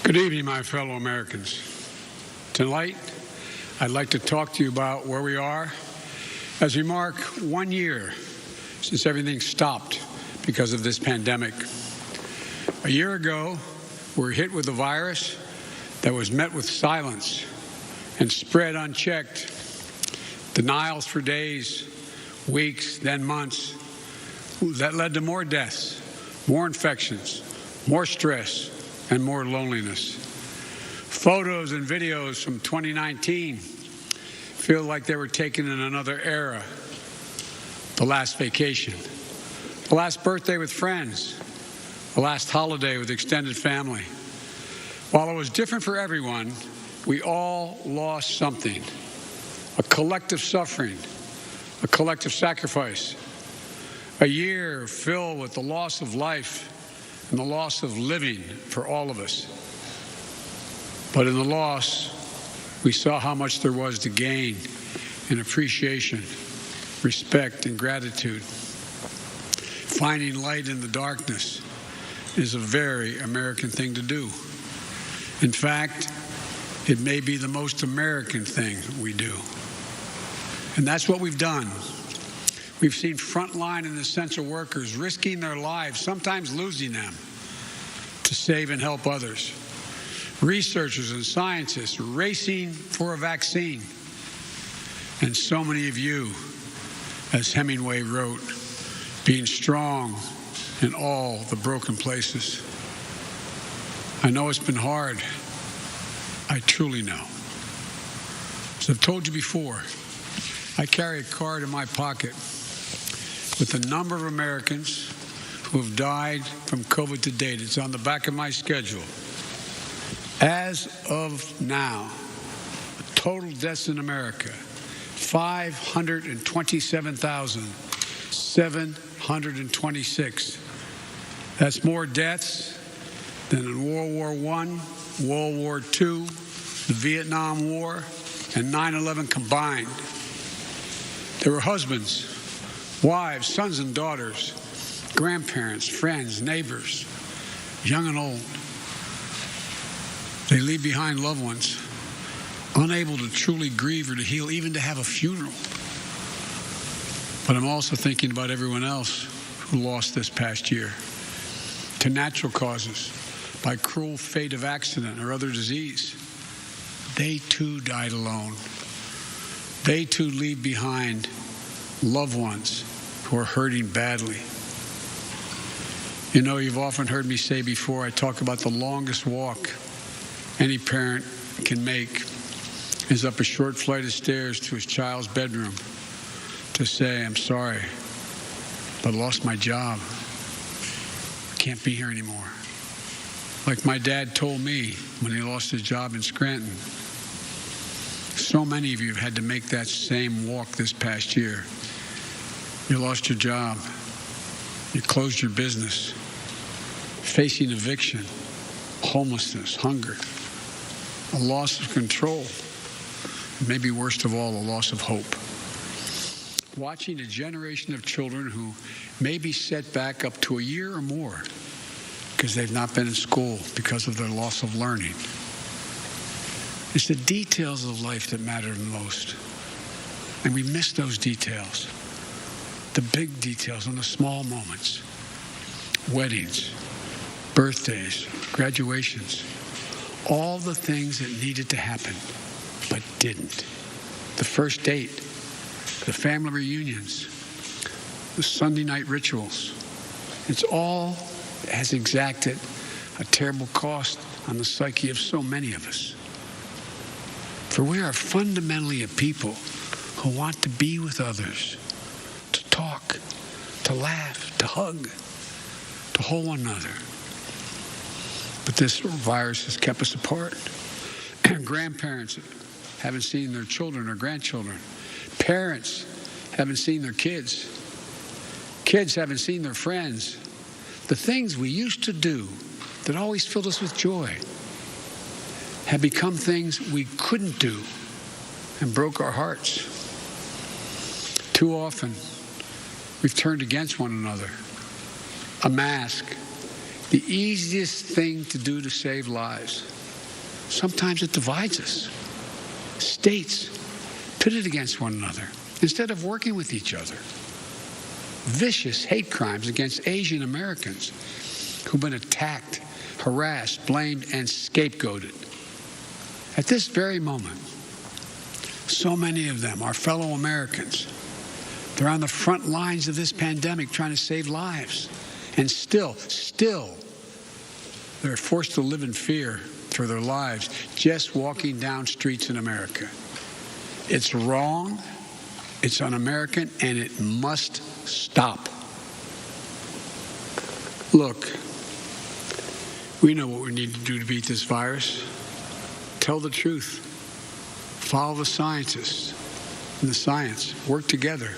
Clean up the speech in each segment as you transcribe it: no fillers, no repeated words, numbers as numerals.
Good evening, my fellow Americans. Tonight, I'd like to talk to you about where we are as we mark 1 year since everything stopped because of this pandemic. A year ago, we were hit with a virus that was met with silence and spread unchecked. Denials for days, weeks, then months. That led to more deaths, more infections, more stress, and more loneliness. Photos and videos from 2019 feel like they were taken in another era. The last vacation, the last birthday with friends, the last holiday with extended family. While it was different for everyone, we all lost something. A collective suffering, a collective sacrifice. A year filled with the loss of life and the loss of living for all of us. But in the loss, we saw how much there was to gain in appreciation, respect, and gratitude. Finding light in the darkness is a very American thing to do. In fact, it may be the most American thing we do. And that's what we've done. We've seen frontline and essential workers risking their lives, sometimes losing them, to save and help others. Researchers and scientists racing for a vaccine. And so many of you, as Hemingway wrote, being strong in all the broken places. I know it's been hard. I truly know. As I've told you before, I carry a card in my pocket with the number of Americans who have died from COVID to date. It's on the back of my schedule. As of now, total deaths in America, 527,726. That's more deaths than in World War I, World War II, the Vietnam War, and 9/11 combined. There were husbands, wives, sons and daughters, grandparents, friends, neighbors, young and old. They leave behind loved ones, unable to truly grieve or to heal, even to have a funeral. But I'm also thinking about everyone else who lost this past year to natural causes, by cruel fate of accident or other disease. They too died alone. They too leave behind loved ones who are hurting badly. You know, you've often heard me say before, I talk about the longest walk any parent can make is up a short flight of stairs to his child's bedroom to say, I'm sorry, but I lost my job. I can't be here anymore. Like my dad told me when he lost his job in Scranton. So many of you have had to make that same walk this past year. You lost your job. You closed your business. Facing eviction, homelessness, hunger, a loss of control, and maybe worst of all, a loss of hope. Watching a generation of children who may be set back up to a year or more because they've not been in school because of their loss of learning. It's the details of life that matter the most. And we miss those details. The big details and the small moments. Weddings, birthdays, graduations. All the things that needed to happen, but didn't. The first date, the family reunions, the Sunday night rituals. It's all has exacted a terrible cost on the psyche of so many of us. For we are fundamentally a people who want to be with others, to talk, to laugh, to hug, to hold one another. But this virus has kept us apart. Grandparents haven't seen their children or grandchildren. Parents haven't seen their kids. Kids haven't seen their friends. The things we used to do that always filled us with joy have become things we couldn't do and broke our hearts. Too often, we've turned against one another. A mask, the easiest thing to do to save lives. Sometimes it divides us. States pitted against one another instead of working with each other. Vicious hate crimes against Asian Americans who've been attacked, harassed, blamed, and scapegoated. At this very moment, so many of them are fellow Americans. They're on the front lines of this pandemic trying to save lives. And still, they're forced to live in fear for their lives just walking down streets in America. It's wrong, it's un-American, and it must stop. Look, we know what we need to do to beat this virus. Tell the truth. Follow the scientists and the science. Work together.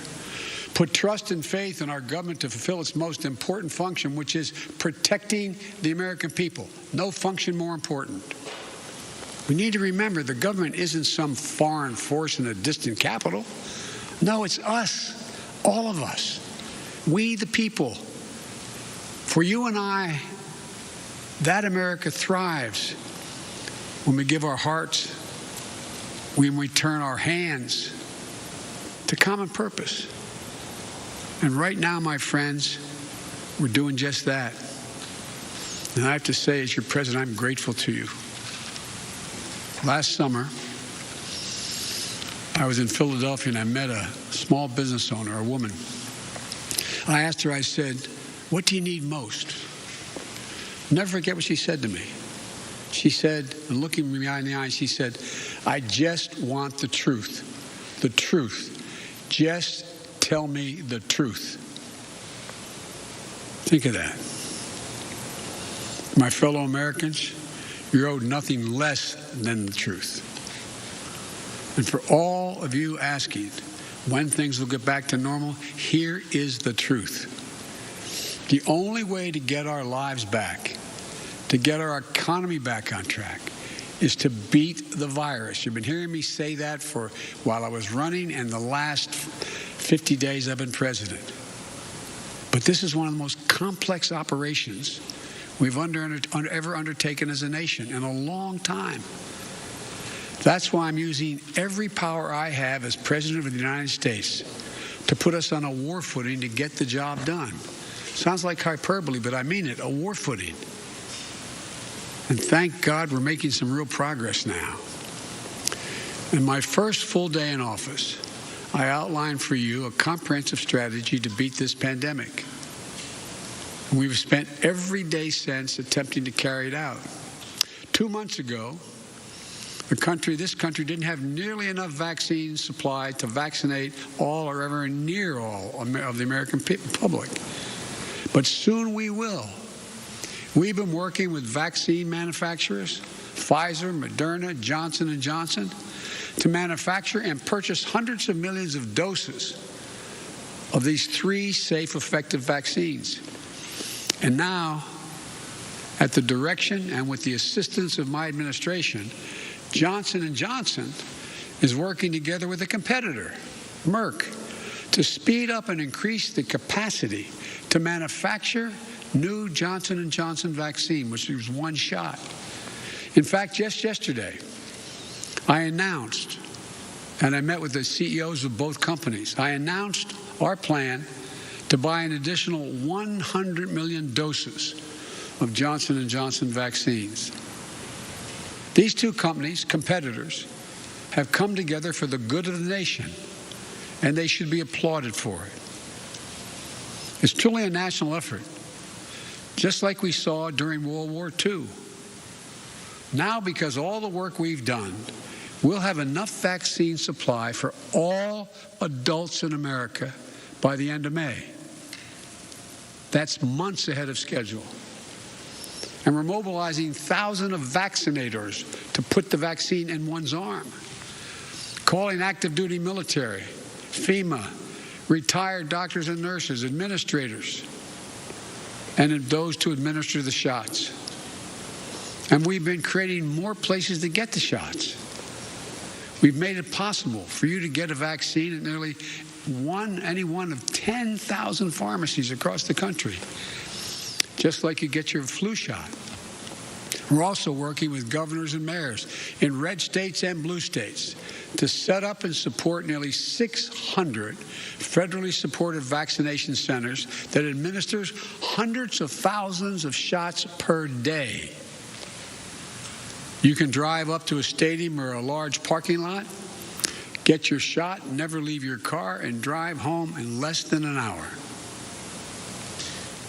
Put trust and faith in our government to fulfill its most important function, which is protecting the American people. No function more important. We need to remember the government isn't some foreign force in a distant capital. No, it's us, all of us. We, the people. For you and I, that America thrives when we give our hearts, when we turn our hands to common purpose. And right now, my friends, we're doing just that. And I have to say, as your president, I'm grateful to you. Last summer, I was in Philadelphia and I met a small business owner, a woman. I asked her, I said, what do you need most? Never forget what she said to me. She said, and looking me behind the eyes, she said, I just want the truth. The truth. Just tell me the truth. Think of that. My fellow Americans, you're owed nothing less than the truth. And for all of you asking when things will get back to normal, here is the truth. The only way to get our lives back, to get our economy back on track, is to beat the virus. You've been hearing me say that for while I was running and the last 50 days I've been president. But this is one of the most complex operations we've ever undertaken as a nation in a long time. That's why I'm using every power I have as President of the United States to put us on a war footing to get the job done. Sounds like hyperbole, but I mean it, a war footing. And thank God we're making some real progress now. In my first full day in office, I outlined for you a comprehensive strategy to beat this pandemic. And we've spent every day since attempting to carry it out. 2 months ago, this country didn't have nearly enough vaccine supply to vaccinate all or ever near all of the American public. But soon we will. We've been working with vaccine manufacturers, Pfizer, Moderna, Johnson & Johnson, to manufacture and purchase hundreds of millions of doses of these 3 safe, effective vaccines. And now, at the direction and with the assistance of my administration, Johnson & Johnson is working together with a competitor, Merck, to speed up and increase the capacity to manufacture new Johnson & Johnson vaccine, which is one shot. In fact, just yesterday, I announced, and I met with the CEOs of both companies, I announced our plan to buy an additional 100 million doses of Johnson & Johnson vaccines. These 2 companies, competitors, have come together for the good of the nation, and they should be applauded for it. It's truly a national effort, just like we saw during World War II. Now, because all the work we've done, we'll have enough vaccine supply for all adults in America by the end of May. That's months ahead of schedule. And we're mobilizing thousands of vaccinators to put the vaccine in one's arm, calling active duty military, FEMA, retired doctors and nurses, administrators, and those to administer the shots. And we've been creating more places to get the shots. We've made it possible for you to get a vaccine at nearly any one of 10,000 pharmacies across the country, just like you get your flu shot. We're also working with governors and mayors in red states and blue states to set up and support nearly 600 federally supported vaccination centers that administers hundreds of thousands of shots per day. You can drive up to a stadium or a large parking lot, get your shot, never leave your car, and drive home in less than an hour.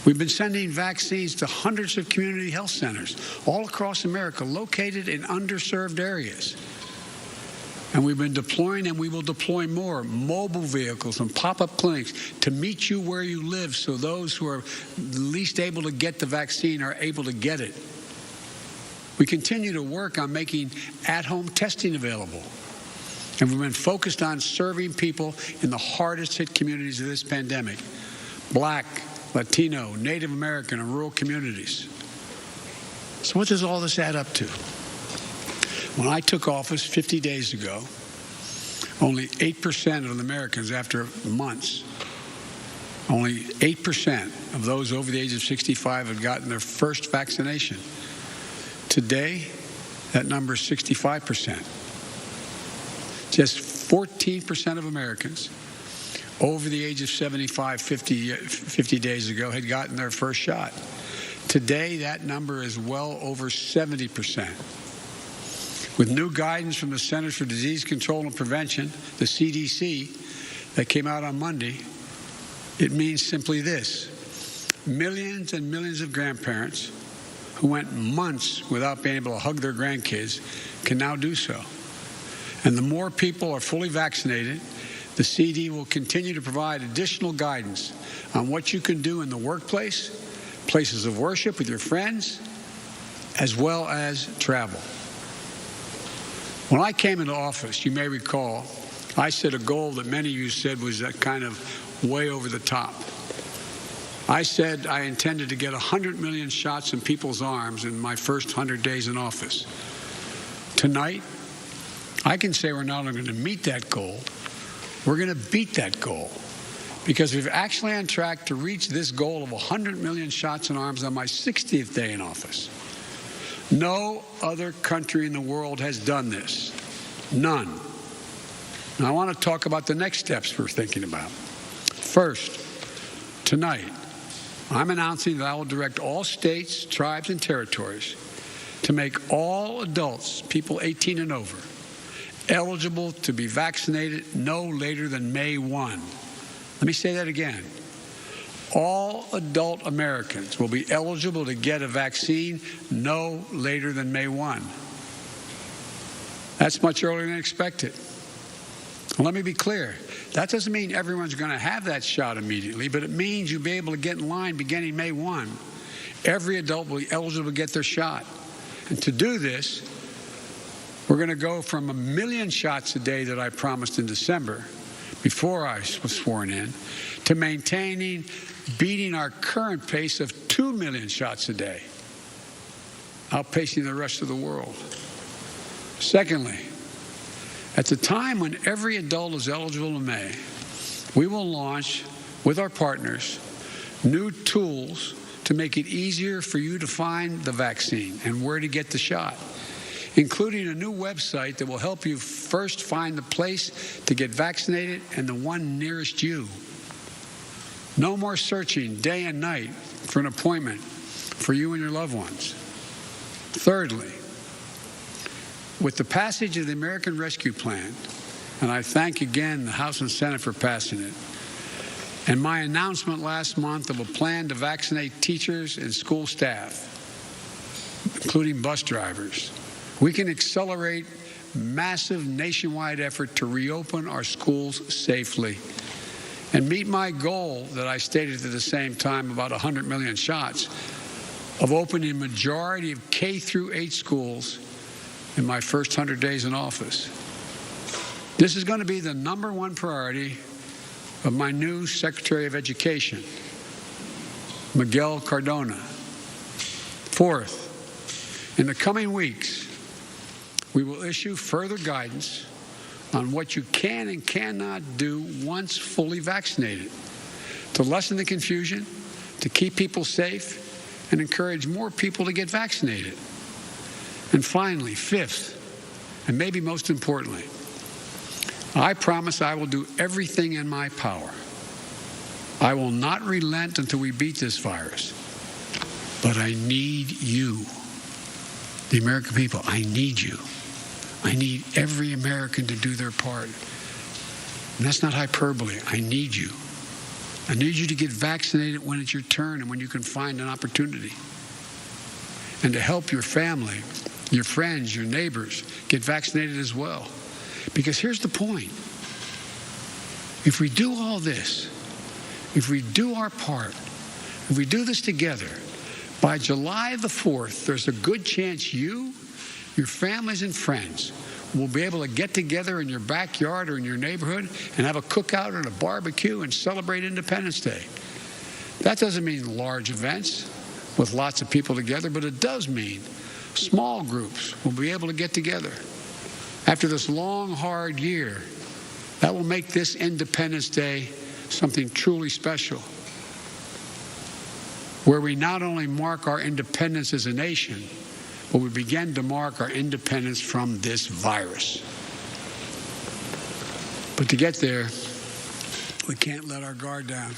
We've been sending vaccines to hundreds of community health centers all across America, located in underserved areas. And we've been deploying, and we will deploy more, mobile vehicles and pop-up clinics to meet you where you live so those who are least able to get the vaccine are able to get it. We continue to work on making at-home testing available. And we've been focused on serving people in the hardest hit communities of this pandemic: Black, Latino, Native American, and rural communities. So what does all this add up to? When I took office 50 days ago, only 8% of the Americans, after months, only 8% of those over the age of 65 had gotten their first vaccination. Today, that number is 65%. Just 14% of Americans over the age of 75 50 days ago had gotten their first shot. Today, that number is well over 70%. With new guidance from the Centers for Disease Control and Prevention, the CDC, that came out on Monday, it means simply this: millions and millions of grandparents who went months without being able to hug their grandkids can now do so. And the more people are fully vaccinated, the CD will continue to provide additional guidance on what you can do in the workplace, places of worship with your friends, as well as travel. When I came into office, you may recall, I set a goal that many of you said was kind of way over the top. I said I intended to get 100 million shots in people's arms in my first 100 days in office. Tonight, I can say we're not only going to meet that goal, we're going to beat that goal, because we're actually on track to reach this goal of 100 million shots in arms on my 60th day in office. No other country in the world has done this. None. Now, I want to talk about the next steps we're thinking about. First, tonight, I'm announcing that I will direct all states, tribes, and territories to make all adults, people 18 and over, eligible to be vaccinated no later than May 1. Let me say that again. All adult Americans will be eligible to get a vaccine no later than May 1. That's much earlier than expected. Well, let me be clear. That doesn't mean everyone's going to have that shot immediately, but it means you'll be able to get in line beginning May 1. Every adult will be eligible to get their shot. And to do this, we're going to go from 1 million shots a day that I promised in December, before I was sworn in, to beating our current pace of 2 million shots a day, outpacing the rest of the world. Secondly, at the time when every adult is eligible in May, we will launch, with our partners, new tools to make it easier for you to find the vaccine and where to get the shot, including a new website that will help you first find the place to get vaccinated and the one nearest you. No more searching day and night for an appointment for you and your loved ones. Thirdly, with the passage of the American Rescue Plan, and I thank again the House and Senate for passing it, and my announcement last month of a plan to vaccinate teachers and school staff, including bus drivers, we can accelerate massive nationwide effort to reopen our schools safely and meet my goal that I stated at the same time, about 100 million shots, of opening a majority of K through 8 schools in my first 100 days in office. This is going to be the #1 priority of my new Secretary of Education, Miguel Cardona. Fourth, in the coming weeks, we will issue further guidance on what you can and cannot do once fully vaccinated, to lessen the confusion, to keep people safe, and encourage more people to get vaccinated. And finally, fifth, and maybe most importantly, I promise I will do everything in my power. I will not relent until we beat this virus. But I need you, the American people. I need you. I need every American to do their part. And that's not hyperbole. I need you. I need you to get vaccinated when it's your turn and when you can find an opportunity. And to help your family, your friends, your neighbors get vaccinated as well. Because here's the point. If we do all this, if we do our part, if we do this together, by July the 4th, there's a good chance you, your families and friends will be able to get together in your backyard or in your neighborhood and have a cookout and a barbecue and celebrate Independence Day. That doesn't mean large events with lots of people together, but it does mean small groups will be able to get together. After this long, hard year, that will make this Independence Day something truly special, where we not only mark our independence as a nation, but we begin to mark our independence from this virus. But to get there, we can't let our guard down.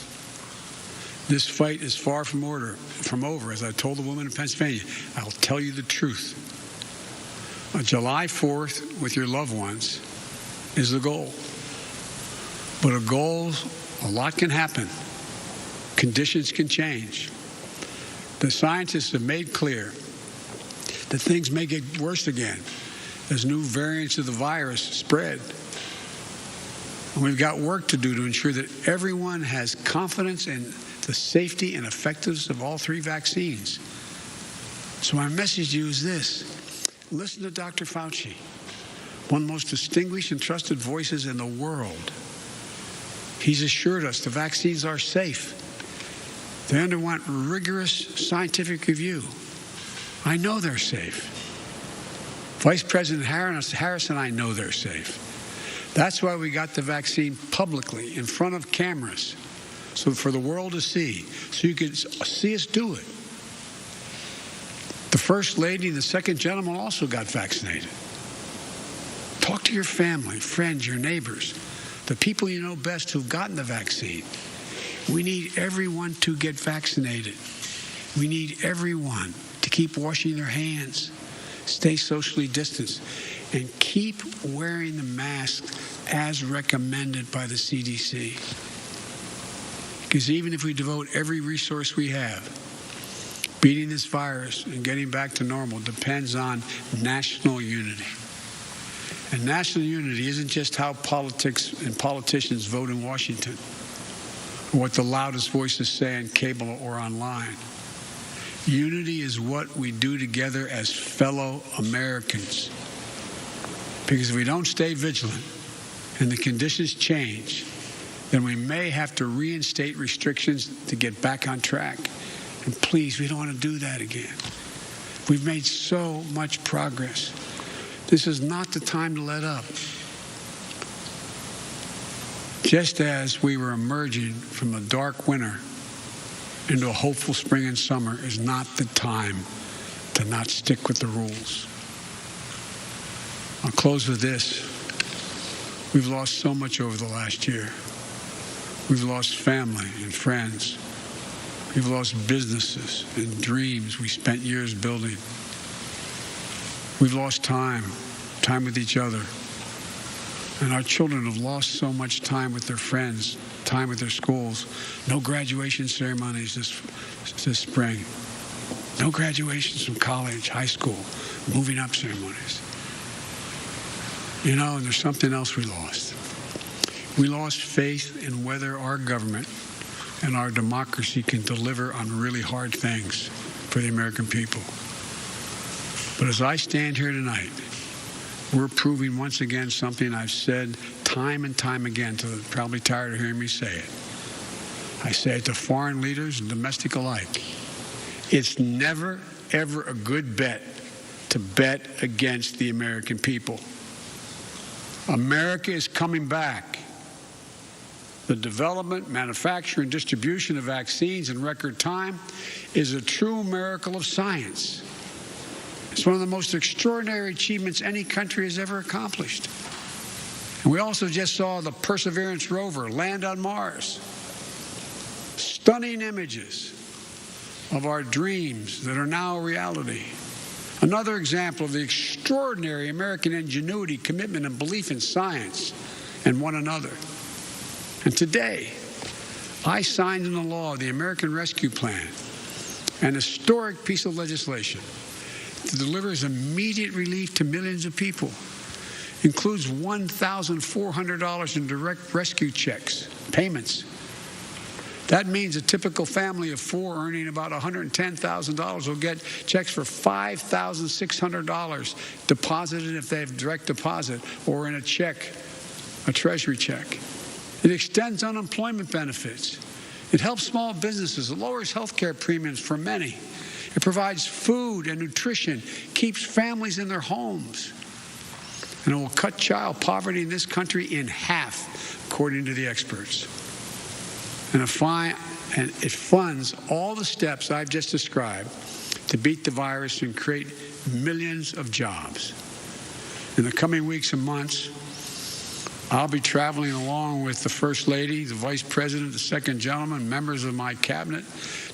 This fight is far from over. As I told the woman in Pennsylvania, I'll tell you the truth. On July 4th, with your loved ones, is the goal. But a lot can happen. Conditions can change. The scientists have made clear that things may get worse again as new variants of the virus spread. And we've got work to do to ensure that everyone has confidence in the safety and effectiveness of all three vaccines. So my message to you is this. Listen to Dr. Fauci, one of the most distinguished and trusted voices in the world. He's assured us the vaccines are safe. They underwent rigorous scientific review. I know they're safe. Vice President Harris and I know they're safe. That's why we got the vaccine publicly in front of cameras, so for the world to see, so you can see us do it. The First Lady and the Second Gentleman also got vaccinated. Talk to your family, friends, your neighbors, the people you know best who've gotten the vaccine. We need everyone to get vaccinated. We need everyone to keep washing their hands, stay socially distanced, and keep wearing the mask as recommended by the CDC. Because even if we devote every resource we have, beating this virus and getting back to normal depends on national unity. And national unity isn't just how politics and politicians vote in Washington, or what the loudest voices say on cable or online. Unity is what we do together as fellow Americans. Because if we don't stay vigilant and the conditions change, then we may have to reinstate restrictions to get back on track. And please, we don't want to do that again. We've made so much progress. This is not the time to let up. Just as we were emerging from a dark winter into a hopeful spring and summer is not the time to not stick with the rules. I'll close with this. We've lost so much over the last year. We've lost family and friends. We've lost businesses and dreams we spent years building. We've lost time with each other. And our children have lost so much time with their friends, time with their schools. No graduation ceremonies this spring. No graduations from college, high school, moving up ceremonies. You know, and there's something else we lost. We lost faith in whether our government and our democracy can deliver on really hard things for the American people. But as I stand here tonight, we're proving once again something I've said time and time again, till they're probably tired of hearing me say it. I say it to foreign leaders and domestic alike. It's never, ever a good bet to bet against the American people. America is coming back. The development, manufacture, and distribution of vaccines in record time is a true miracle of science. It's one of the most extraordinary achievements any country has ever accomplished. And we also just saw the Perseverance rover land on Mars. Stunning images of our dreams that are now a reality. Another example of the extraordinary American ingenuity, commitment, and belief in science and one another. And today, I signed into law the American Rescue Plan, an historic piece of legislation that delivers immediate relief to millions of people. Includes $1,400 in direct rescue checks, payments. That means a typical family of four earning about $110,000 will get checks for $5,600 deposited if they have direct deposit or in a check, a treasury check. It extends unemployment benefits. It helps small businesses. It lowers health care premiums for many. It provides food and nutrition, keeps families in their homes. And it will cut child poverty in this country in half, according to the experts. And it funds all the steps I've just described to beat the virus and create millions of jobs. In the coming weeks and months, I'll be traveling along with the First Lady, the Vice President, the Second Gentleman, members of my cabinet,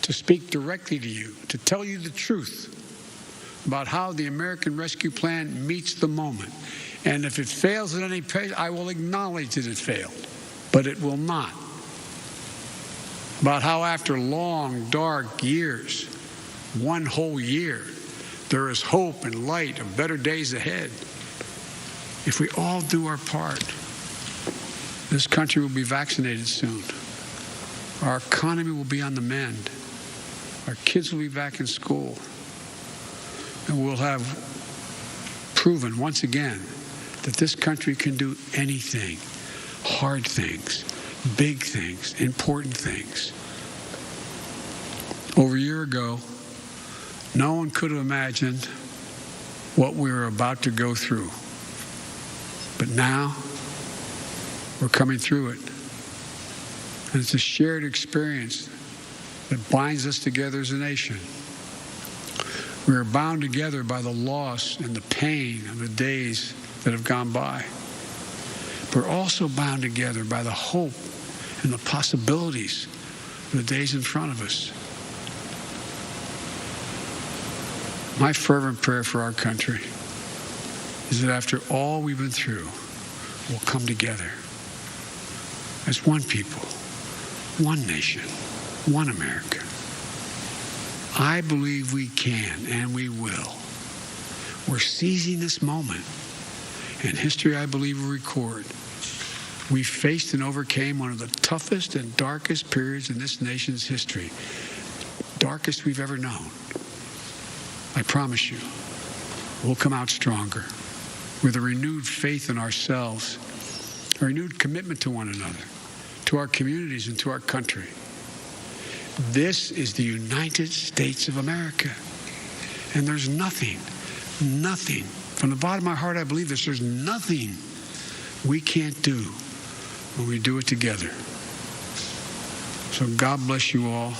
to speak directly to you, to tell you the truth about how the American Rescue Plan meets the moment. And if it fails at any pace, I will acknowledge that it failed, but it will not. About how after long, dark years, one whole year, there is hope and light of better days ahead. If we all do our part, this country will be vaccinated soon. Our economy will be on the mend. Our kids will be back in school. And we'll have proven once again that this country can do anything, hard things, big things, important things. Over a year ago, no one could have imagined what we were about to go through. But now, we're coming through it. And it's a shared experience that binds us together as a nation. We are bound together by the loss and the pain of the days that have gone by. We're also bound together by the hope and the possibilities of the days in front of us. My fervent prayer for our country is that after all we've been through, we'll come together as one people, one nation, one America. I believe we can and we will. We're seizing this moment. And history, I believe, will record. We faced and overcame one of the toughest and darkest periods in this nation's history. Darkest we've ever known. I promise you, we'll come out stronger with a renewed faith in ourselves, a renewed commitment to one another, to our communities and to our country. This is the United States of America. And there's nothing, from the bottom of my heart I believe this, there's nothing we can't do when we do it together. So God bless you all.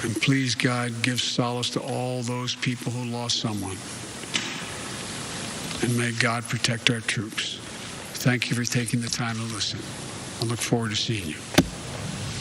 And please, God, give solace to all those people who lost someone. And may God protect our troops. Thank you for taking the time to listen. I look forward to seeing you.